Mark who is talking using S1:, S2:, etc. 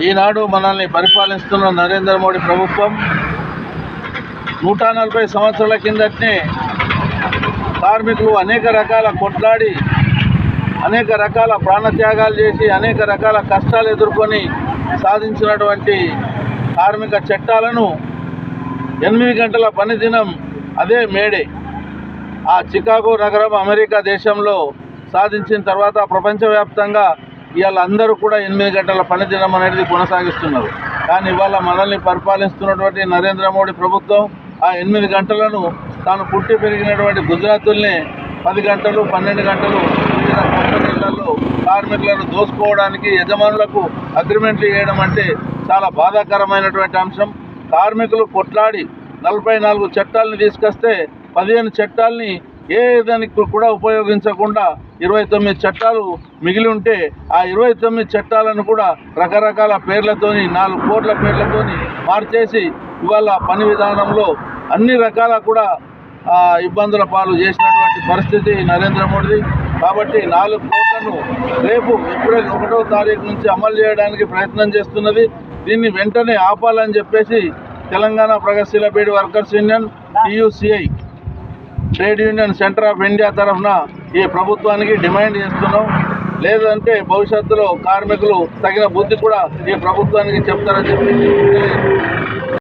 S1: ఈనాడు మనల్ని పరిపాలిస్తున్న నరేంద్ర మోడీ ప్రభుత్వం 140 సంవత్సరాల కిందటనే కార్మికులు అనేక రకాల కొట్లాడి అనేక రకాల ప్రాణత్యాగాలు చేసి అనేక రకాల కష్టాలు ఎదుర్కొని సాధించినటువంటి కార్మిక చట్టాలను 8 గంటల పని దినం అదే మేడే ఆ చికాగో నగరం అమెరికా దేశంలో సాధించిన తర్వాత ప్రపంచవ్యాప్తంగా ఇవాళ అందరూ కూడా 8 గంటల పని దినం అనేది కొనసాగిస్తున్నారు. కానీ ఇవాళ మనల్ని పరిపాలిస్తున్నటువంటి నరేంద్ర మోడీ ప్రభుత్వం ఆ 8 గంటలను తాను పుట్టి పెరిగినటువంటి గుజరాతుల్ని 10 గంటలు 12 గంటలు వివిధ కంపెనీలలో కార్మికులను దోసుకోవడానికి యజమానులకు అగ్రిమెంట్లు చేయడం అంటే చాలా బాధాకరమైనటువంటి అంశం. కార్మికులు కొట్లాడి 44 చట్టాలను తీసుకొస్తే 15 చట్టాలని ఏ దానికి కూడా ఉపయోగించకుండా 29 చట్టాలు మిగిలి ఉంటే ఆ 29 చట్టాలను కూడా రకరకాల పేర్లతోని 4 కోట్ల పేర్లతోని మార్చేసి ఇవాళ పని విధానంలో అన్ని రకాల కూడా ఇబ్బందుల పాలు చేసినటువంటి పరిస్థితి నరేంద్ర మోడీ. కాబట్టి 4 కోట్లను రేపు ఏప్రిల్ 1వ తారీఖు నుంచి అమలు చేయడానికి ప్రయత్నం చేస్తున్నది. దీన్ని వెంటనే ఆపాలని చెప్పేసి తెలంగాణ ప్రగతిశీల beedi workers union TUCI trade union centre of India తరఫున ఈ ప్రభుత్వానికి డిమాండ్ చేస్తున్నాం. లేదంటే భవిష్యత్తులో కార్మికులు తగిన బుద్ధి కూడా ఈ ప్రభుత్వానికి చెప్తారని చెప్పి